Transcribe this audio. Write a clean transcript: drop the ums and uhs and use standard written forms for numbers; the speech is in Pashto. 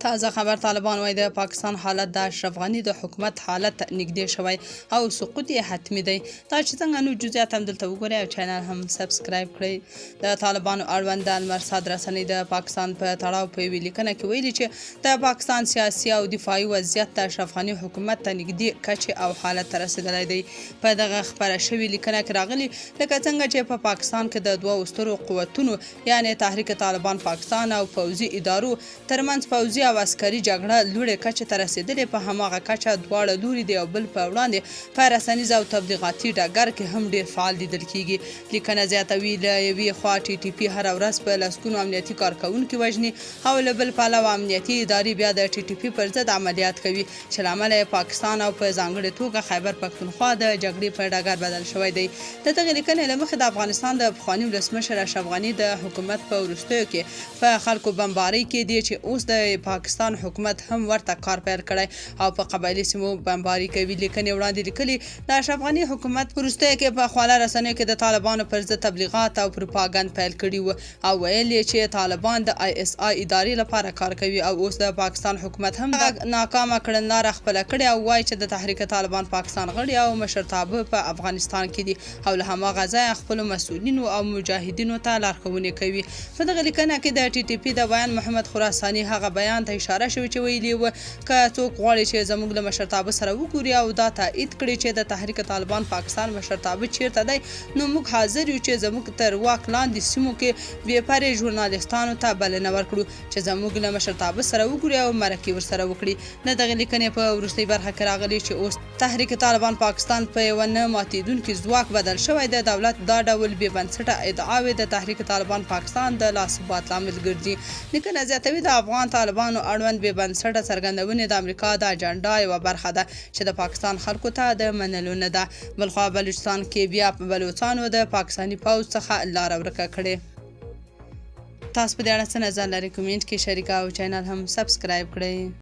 تازه خبر طالبان وایي د پاکستان حالت د اشرف غني د حکومت حالت نږدې شوی او سقوط یې حتمي دی. دا چې څنګه نو جزئیات هم دلته وګورئ او چینل هم سبسکرایب کړئ. د طالبانو اړوند د المرصاد رسنۍ د پاکستان په تړاو په یوې لیکنه کې ویلي چې د پاکستان سیاسي او دفاعي وضعیت د اشرف غني حکومت ته نږدې کچې او حالت ته رسېدلی دی. په دغه خپره شوې لیکنه کې راغلي لکه څنګه چې په پاکستان کې د دوو سترو قوتونو یعنی تحریک طالبان پاکستان او پوځي ادارو ترمنځ پوځي او عسکري جګړه لوړې کچې ته رسېدلې، په هماغه کچه دواړه لوري د یو بل په وړاندې په رسنیز او تبلیغاتي ډګر کې هم ډېر فعال لیدل کېږي. لیکنه زیاتوي له یوې خوا ټي ټي پي هره ورځ په لسګونو امنیتي کارکوونکي وژني او له بل پلوه امنیتي ادارې بیا د ټي ټي پي پر ضد عملیات کوي چې له امله پاکستان او په ځانګړې توګه خیبر پښتونخوا د جګړې په ډګر بدل شوی دی. د دغې لیکنې له مخې د افغانستان د پخواني ولسمشر اشرف غني د حکومت په وروستیو کې په خلکو بمبارۍ کې دی چې اوس د پاکستان حکومت هم ورته کار پیل کړی او په قبایلي سیمو بمباري کوي. لیکنې وړاندې لیکلي د اشرف غني حکومت وروستیو کې په خواله رسنیو کې د طالبانو پر ضد تبلیغات او پروپاګند پیل کړي وو او ویل یې چې طالبان د آی اس آی ادارې لپاره کار کوي او اوس د پاکستان حکومت هم ناکامه کړنلاره خپله کړې او وایي چې د تحریک طالبان پاکستان غړي او مشرتابه په افغانستان کې دي او له هماغه ځایه خپلو مسؤلینو او مجاهدینو ته لارښوونې کوي. په دغه لیکنه کې د ټي ټي پي د بیان محمد خراساني هغه بیان ته اشاره شوې چې ویلي و که څوک غواړي چې زموږ له مشرتابه سره وګوري او دا تایید کړي چې د تحریک طالبان پاکستان مشرتابه چیرته دی، نو موږ حاضر یو چې زموږ تر واک لاندې سیمو کې بې پرې ژورنالستانو ته بلنه ورکړو چې زموږ له مشرتابه سره وګوري او مرکې ورسره وکړي. د دغې لیکنې په وروستۍ برخه کې راغلي چې اوس تحریک طالبان پاکستان په یوه نه ماتېدونکي ځواک بدل شوی دی. دولت دا ډول بې بنسټه ادعاوې د تحریک طالبان پاکستان د لاثبات لامل ګرځي. لیکنه زیاتوي د افغان طالبانو اړوند بې بنسټه څرګندونې د امریکا د اجنډا یوه برخه ده چې د پاکستان خلکو ته د منلو نه ده. بلخوا بلوچستان کې بیا په بلوچانو د پاکستاني پوځ څخه لاره ورکه کړې. تاسو په دې اړه څه نظر لرئ؟ کومنټ کې شریک او چینل هم سبسکرایب کړئ.